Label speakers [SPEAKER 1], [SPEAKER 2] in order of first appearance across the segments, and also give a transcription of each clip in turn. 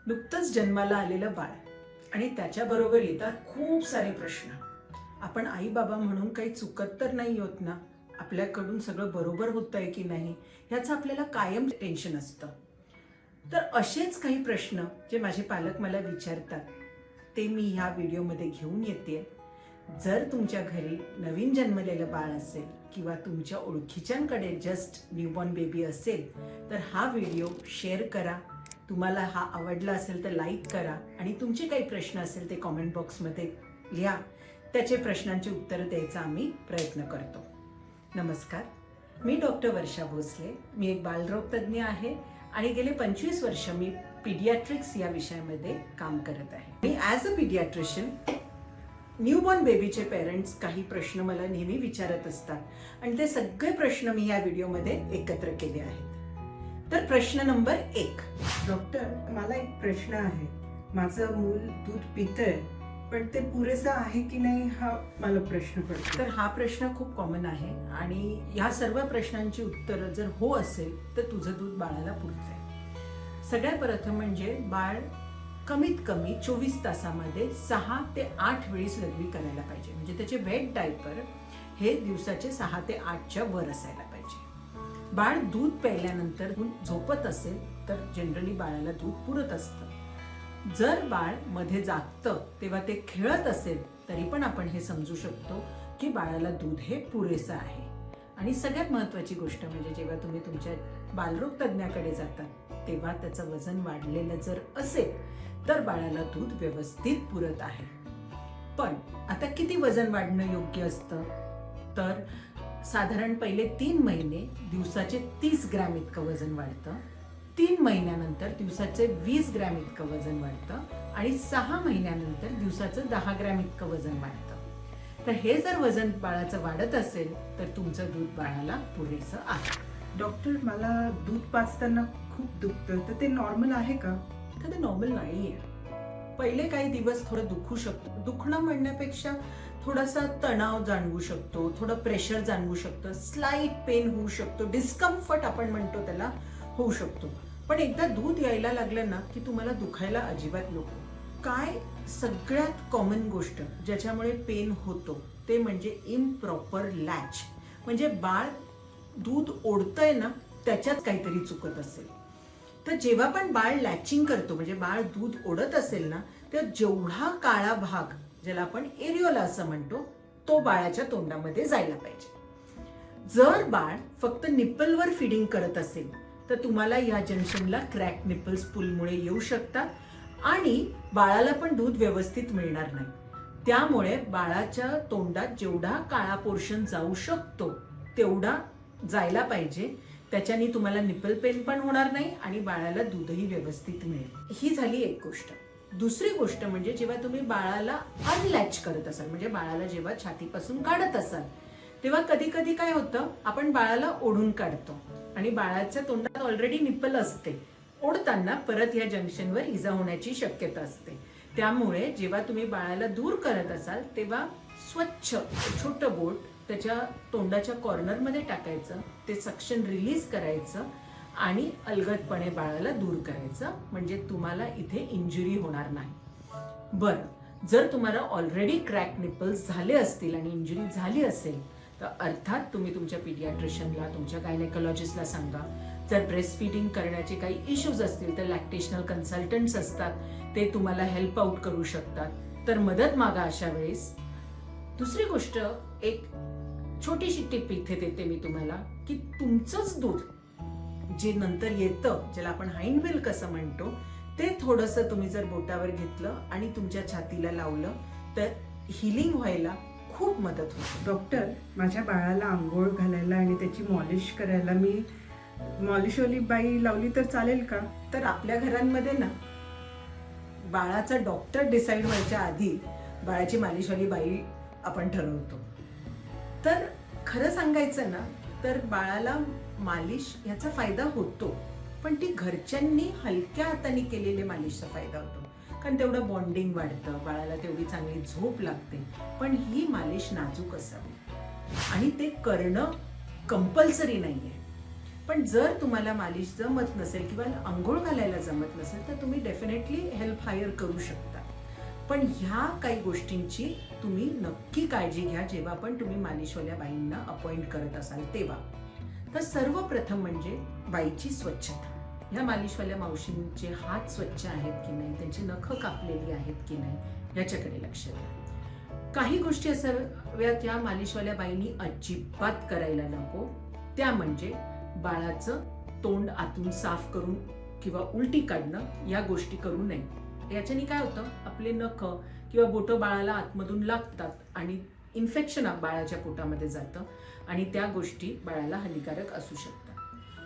[SPEAKER 1] नुकतंच जन्माला आलेलं बाळ आणि त्याच्याबरोबर येतात खूप सारे प्रश्न. आपण आई बाबा म्हणून काही चुकत तर नाही होत ना, आपल्याकडून सगळं बरोबर होतंय की नाही ह्याचं आपल्याला कायम टेन्शन असतं. तर असेच काही प्रश्न जे माझे पालक मला विचारतात ते मी ह्या व्हिडिओमध्ये घेऊन येते. जर तुमच्या घरी नवीन जन्मलेलं बाळ असेल किंवा तुमच्या ओळखीच्यांकडे जस्ट न्यूबॉर्न बेबी असेल तर हा व्हिडिओ शेअर करा. तुम्हाला हा आवडला असेल तर लाईक करा आणि तुमचे काही प्रश्न असेल ते कॉमेंट बॉक्समध्ये लिहा. त्याचे प्रश्नांची उत्तरं द्यायचा आम्ही प्रयत्न करतो. नमस्कार, मी डॉक्टर वर्षा भोसले. मी एक बालरोग तज्ज्ञ आहे आणि गेले 25 वर्ष मी पीडियाट्रिक्स या विषयामध्ये काम करत आहे. मी ॲज अ पीडियाट्रिशियन न्यूबॉर्न बेबीचे पेरेंट्स काही प्रश्न मला नेहमी विचारत असतात आणि ते सगळे प्रश्न मी या व्हिडिओमध्ये एकत्र केले आहेत. तर प्रश्न नंबर 1.
[SPEAKER 2] डॉक्टर, मला एक प्रश्न आहे. माझं मूल दूध पितंय पण ते पुरेसं आहे की नाही हा मला प्रश्न पडतो.
[SPEAKER 1] तर हा प्रश्न खूप कॉमन आहे आणि या सर्व प्रश्नांची उत्तरं जर हो असेल तर तुझं दूध बाळाला पुरतंय. सगळ्यात प्रथम म्हणजे बाळ कमीत कमी 24 तासामध्ये 6 ते 8 वेळीस लघवी करायला पाहिजे. म्हणजे त्याचे वेट डायपर हे दिवसाचे 6 ते 8च्या वर असायला पाहिजे. बाळ दूध प्यायल्यानंतर झोपत असेल तर जनरली बाळाला दूध पुरत असतं. जर बाळ मध्ये जागतं तेव्हा ते खेळत असेल तरी पण आपण हे समजू शकतो की बाळाला दूध हे पुरेसं आहे. आणि सगळ्यात महत्त्वाची गोष्ट म्हणजे जेव्हा तुम्ही तुमच्या बालरोग तज्ज्ञाकडे जातात तेव्हा त्याचं वजन वाढलेलं जर असेल तर बाळाला दूध व्यवस्थित पुरत आहे. पण आता किती वजन वाढणं योग्य असतं तर साधारण पहिले 3 महिने दिवसाचे 30 ग्रॅम इतकं वजन वाढतं. 3 महिन्यानंतर दिवसाचे 20 ग्रॅम इतकं वजन वाढतं आणि 6 महिन्यानंतर दिवसाचं 10 ग्रॅम इतकं वजन वाढतं. तर हे जर वजन बाळाचं वाढत असेल तर तुमचं दूध बाळाला पुरेसं आहे.
[SPEAKER 2] डॉक्टर, मला दूध पाजताना खूप दुखतं, तर ते नॉर्मल आहे का?
[SPEAKER 1] तर ते नॉर्मल नाहीये. पहिले काही दिवस थोडं दुखू शकतो. दुखणं म्हणण्यापेक्षा थोडासा तणाव जाणवू शकतो, थोडं प्रेशर जाणवू शकतं, स्लाइट पेन होऊ शकतो, डिस्कम्फर्ट आपण म्हणतो त्याला होऊ शकतो. पण एकदा दूध यायला लागलं ना की तुम्हाला दुखायला अजिबात नको. काय सगळ्यात कॉमन गोष्ट ज्याच्यामुळे पेन होतो ते म्हणजे इम्प्रॉपर लॅच. म्हणजे बाळ दूध ओढतंय ना त्याच्यात काहीतरी चुकत असेल. तर जेव्हा पण बाळ लॅचिंग करतो म्हणजे बाळ दूध ओढत असेल ना तेव्हा जेवढा काळा भाग ज्याला आपण एरियोला असं म्हणतो तो बाळाच्या तोंडामध्ये जायला पाहिजे. जर बाळ फक्त निप्पलवर फिडिंग करत असेल तर तुम्हाला या जंक्शनला क्रॅक निप्पल्स पुलमुळे येऊ शकतात आणि बाळाला पण दूध व्यवस्थित मिळणार नाही. त्यामुळे बाळाच्या तोंडात जेवढा काळा पोर्शन जाऊ शकतो तेवढा जायला पाहिजे. त्याच्याने तुम्हाला निप्पल पेन पण होणार नाही आणि बाळाला दूधही व्यवस्थित मिळेल. ही झाली एक गोष्ट. दुसरी गोष्ट म्हणजे जेव्हा तुम्ही बाळाला अनलॅच करत असाल म्हणजे बाळाला जेव्हा छातीपासून काढत असाल तेव्हा कधी कधी काय होतं आपण बाळाला ओढून काढतो आणि बाळाच्या तोंडात ऑलरेडी निप्पल असते. ओढताना परत या जंक्शनवर इजा होण्याची शक्यता असते. त्यामुळे जेव्हा तुम्ही बाळाला दूर करत असाल तेव्हा स्वच्छ छोटं बोट त्याच्या तोंडाच्या कॉर्नरमध्ये टाकायचं, ते सक्शन रिलीज करायचं आणि अलगदपणे बाळाला दूर करायचं. म्हणजे तुम्हाला इथे इंजुरी होणार नाही. बरं, जर तुम्हाला ऑलरेडी क्रॅक निप्पल्स झाले असतील आणि इंजुरी झाली असेल तर अर्थात तुम्ही तुमच्या पीडियाट्रिशियनला तुमच्या गायनेकोलॉजिस्टला सांगा. जर ब्रेस्ट फीडिंग करण्याचे काही इश्यूज असतील तर लॅक्टेशनल कन्सल्टंट्स असतात, ते तुम्हाला हेल्प आउट करू शकतात. तर मदत मागा अशा वेळेस. दुसरी गोष्ट, एक छोटीशी टिप इथे देते मी तुम्हाला की तुमचंच दूध जे नंतर येतं ज्याला आपण हाइंड मिल्क असं म्हणतो ते थोडंसं तुम्ही जर बोटावर घेतलं आणि तुमच्या छातीला लावलं तर हिलिंग व्हायला खूप मदत होते.
[SPEAKER 2] डॉक्टर, माझ्या बाळाला आंघोळ घालायला आणि त्याची मॉलिश करायला मी मॉलिशवाली बाई लावली तर चालेल का?
[SPEAKER 1] तर आपल्या घरांमध्ये ना बाळाचा डॉक्टर डिसाईड व्हायच्या आधी बाळाची मालिशवाली बाई आपण ठरवतो. तर खरं सांगायचं ना तर बाळाला मालिश याचा फायदा होतो पण ती घरच्यांनी हलक्या हाताने केलेले मालिशचा फायदा होतो. कारण तेवढं बॉन्डिंग वाढतं, बाळाला तेवढी चांगली झोप लागते. पण ही मालिश नाजूक असावी आणि ते करणं कंपल्सरी नाहीये. पण जर तुम्हाला मालिश जमत नसेल किंवा आंघोळ घालायला जमत नसेल तर तुम्ही डेफिनेटली हेल्प हायर करू शकता. पण ह्या काही गोष्टींची तुम्ही नक्की काळजी घ्या जेव्हा पण तुम्ही मालिशवाल्या बाईंना अपॉइंट करत असाल तेव्हा. तर सर्वप्रथम म्हणजे बाईची स्वच्छता. ह्या मालिशवाल्या मावशींचे हात स्वच्छ आहेत की नाही, त्यांची नखं कापलेली आहेत की नाही याच्याकडे लक्ष द्या. काही गोष्टी असाव्यात या मालिशवाल्या बाईंनी अजिबात करायला नको. त्या म्हणजे बाळाचं तोंड आतून साफ करून किंवा उलटी काढणं या गोष्टी करू नये. याच्याने काय होतं, आपले नखं किंवा बोटं बाळाला आतमधून लागतात आणि इन्फेक्शन बाळाच्या पोटामध्ये जातं आणि त्या गोष्टी बाळाला हानिकारक असू शकतात.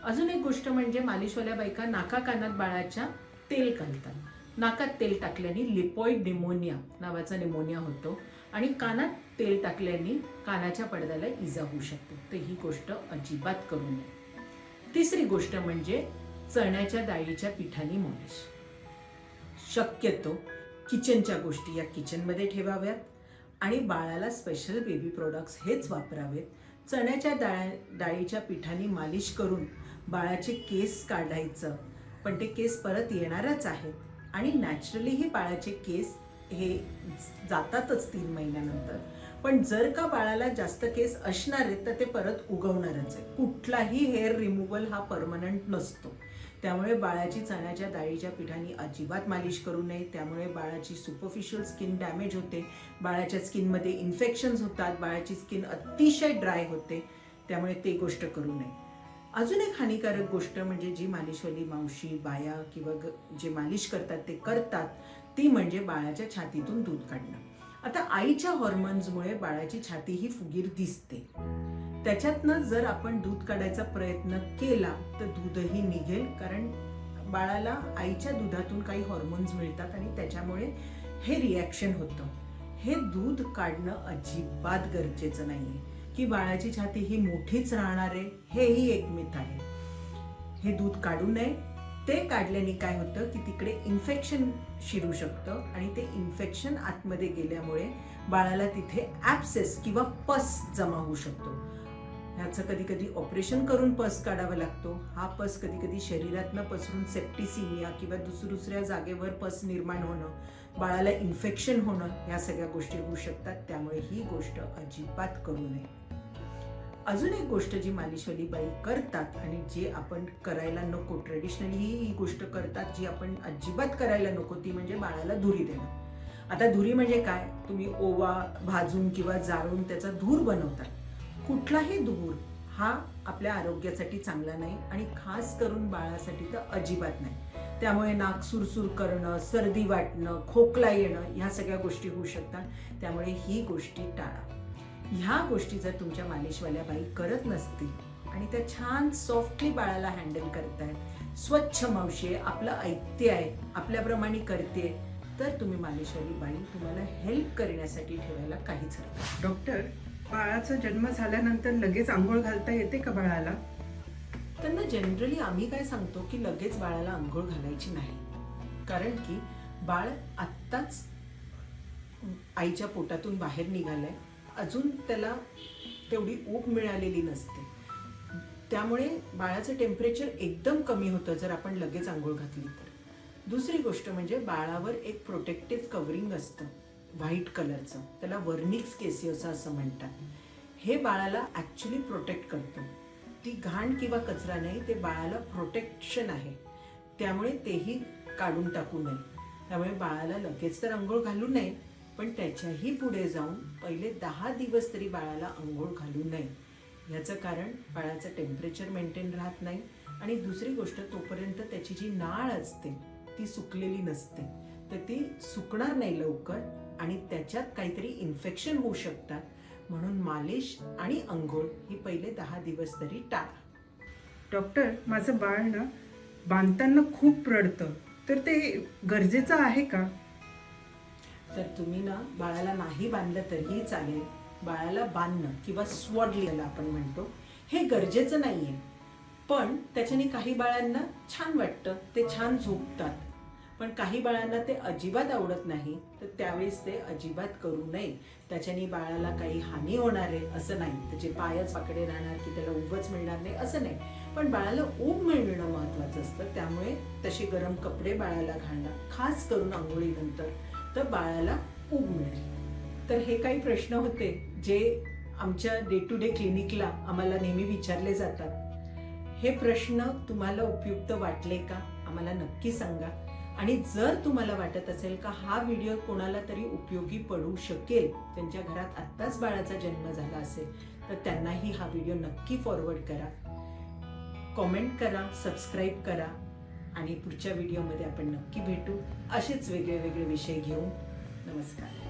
[SPEAKER 1] अजून एक गोष्ट म्हणजे मालिशवाल्या बायका नाका कानात बाळाच्या तेल घालतात. नाकात तेल टाकल्याने लिपॉइड निमोनिया नावाचा निमोनिया होतो आणि कानात तेल टाकल्याने कानाच्या पडद्याला इजा होऊ शकते. तर ही गोष्ट अजिबात करू नये. तिसरी गोष्ट म्हणजे चण्याच्या डाळीच्या पिठाने मालिश. शक्यतो किचनच्या गोष्टी या किचनमध्ये ठेवाव्यात आणि बाळाला स्पेशल बेबी प्रोडक्ट्स हेच वापरावेत. चण्याच्या डाळीच्या पिठाने मालिश करून बाळाचे केस काढायचं, पण ते केस परत येणारच आहेत आणि नॅचरलीही बाळाचे केस हे जातातच 3 महिन्यानंतर. पण जर का बाळाला जास्त केस असणार आहेत तर ते परत उगवणारच आहे. कुठलाही हेअर रिमूव्हल हा परमनंट नसतो. त्यामुळे बाळाची चण्याच्या डाळीच्या पिठाने अजिबात मालिश करू नये. त्यामुळे बाळाची सुपरफिशियल स्किन डॅमेज होते, बाळाच्या स्किनमध्ये इन्फेक्शन्स होतात, बाळाची स्किन अतिशय ड्राय होते. त्यामुळे ते गोष्ट करू नये. अजून एक हानिकारक गोष्ट म्हणजे जी मालिशवाली मावशी बाया किंवा जे मालिश करतात ते करतात ती म्हणजे बाळाच्या छातीतून दूध काढणं. आता आईच्या हॉर्मोन्समुळे बाळाची छाती ही फुगीर दिसते. त्याच्यातनं जर आपण दूध काढायचा प्रयत्न केला तर दूधही निघेल, कारण बाळाला आईच्या दुधातून काही हॉर्मोन्स मिळतात आणि त्याच्यामुळे हे रिॲक्शन होतं. हे दूध काढणं अजिबात गरजेचं नाहीये की बाळाची छाती ही मोठीच राहणार आहे, हेही एक मिथ आहे. हे दूध काढू नये. ते काढल्याने काय होतं की तिकडे इन्फेक्शन शिरू शकतं आणि ते इन्फेक्शन आतमध्ये गेल्यामुळे बाळाला तिथे ॲब्सेस किंवा पस जमा होऊ शकतो. ह्याचं कधी कधी ऑपरेशन करून पस काढावा लागतो. हा पस कधी कधी शरीरातनं पसरून सेप्टिसिमिया किंवा दुसऱ्या जागेवर पस निर्माण होणं, बाळाला इन्फेक्शन होणं, ह्या सगळ्या गोष्टी होऊ शकतात. त्यामुळे ही गोष्ट अजिबात करू नये. अजून एक गोष्ट जी मालिशवाली बाई करतात आणि जे आपण करायला नको, ट्रेडिशनली ही गोष्ट करतात जी आपण अजिबात करायला नको, ती म्हणजे बाळाला धुरी देणं. आता धुरी म्हणजे काय, तुम्ही ओवा भाजून किंवा जाळून त्याचा धूर बनवतात. कुठलाही धूर हा आपल्या आरोग्यासाठी चांगला नाही आणि खास करून बाळासाठी तर अजिबात नाही. त्यामुळे नाक सुरसुर करणं, सर्दी वाटणं, खोकला येणं, ह्या सगळ्या गोष्टी होऊ शकतात. त्यामुळे ही गोष्टी टाळा. ह्या गोष्टी जर तुमच्या मालिशवाल्या बाई करत नसतील आणि त्या छान सॉफ्टली बाळाला हँडल करतायत, स्वच्छ मावशी आहे, आपलं ऐकते आहे, आपल्याप्रमाणे करते, तर तुम्ही मालिशवाली बाई तुम्हाला हेल्प करण्यासाठी ठेवायला काहीच हरकत नाही.
[SPEAKER 2] डॉक्टर, बाळाचा जन्म झाल्यानंतर लगेच आंघोळ घालता येते का बाळाला?
[SPEAKER 1] त्यांना जनरली आम्ही काय सांगतो की लगेच बाळाला आंघोळ घालायची नाही, कारण की बाळ आत्ताच आईच्या पोटातून बाहेर निघालंय, अजून त्याला तेवढी ऊब मिळालेली नसते. त्यामुळे बाळाचं टेम्परेचर एकदम कमी होतं जर आपण लगेच आंघोळ घातली तर. दुसरी गोष्ट म्हणजे बाळावर एक प्रोटेक्टिव्ह कव्हरिंग असतं व्हाईट कलरचं, त्याला वर्निक्स केसियोसा असं म्हणतात. हे बाळाला ॲक्च्युली प्रोटेक्ट करतं. ती घाण किंवा कचरा नाही, ते बाळाला प्रोटेक्शन आहे. त्यामुळे तेही काढून टाकू नये. त्यामुळे बाळाला लगेच तर आंघोळ घालू नये, पण त्याच्याही पुढे जाऊन पहिले 10 दिवस तरी बाळाला आंघोळ घालू नये. याचं कारण बाळाचं टेम्परेचर मेंटेन राहत नाही आणि दुसरी गोष्ट, तोपर्यंत त्याची जी नाळ असते ती सुकलेली नसते, तर ती सुकणार नाही लवकर आणि त्याच्यात काहीतरी इन्फेक्शन होऊ शकतात. म्हणून मालिश आणि आंघोळ ही पहिले 10 दिवस तरी टाळा.
[SPEAKER 2] डॉक्टर, माझं बाळ ना बांधताना खूप रडतं, तर ते गरजेचं आहे का?
[SPEAKER 1] तर तुम्ही ना बाळाला नाही बांधलं तरीही चालेल. बाळाला बांधणं किंवा स्वॉडलिंग आपण म्हणतो, हे गरजेचं नाहीये. पण त्याच्याने काही बाळांना छान वाटतं, ते छान झोपतात. पण काही बाळांना ते अजिबात आवडत नाही, तर त्यावेळेस ते अजिबात करू नये. त्याच्याने बाळाला काही हानी होणार आहे असं नाही, त्याचे पायच वाकडे राहणार की त्याला उबच मिळणार नाही असं नाही, पण बाळाला ऊब मिळणं महत्वाचं असतं. त्यामुळे तसे गरम कपडे बाळाला घालणं, खास करून आंघोळीनंतर, तर बाळाला ऊब मिळेल. तर हे काही प्रश्न होते जे आमच्या डे टू डे क्लिनिकला आम्हाला नेहमी विचारले जातात. हे प्रश्न तुम्हाला उपयुक्त वाटले का आम्हाला नक्की सांगा. आणि जर तुम्हाला वाटत असेल का हा व्हिडिओ कोणाला तरी उपयोगी पडू शकेल, त्यांच्या घरात आत्ताच बाळाचा जन्म झाला असेल, तर त्यांनाही हा व्हिडिओ नक्की फॉरवर्ड करा, कॉमेंट करा, सबस्क्राईब करा. आणि पुढच्या व्हिडिओमध्ये आपण नक्की भेटू असेच वेगळे वेगळे विषय घेऊन. नमस्कार.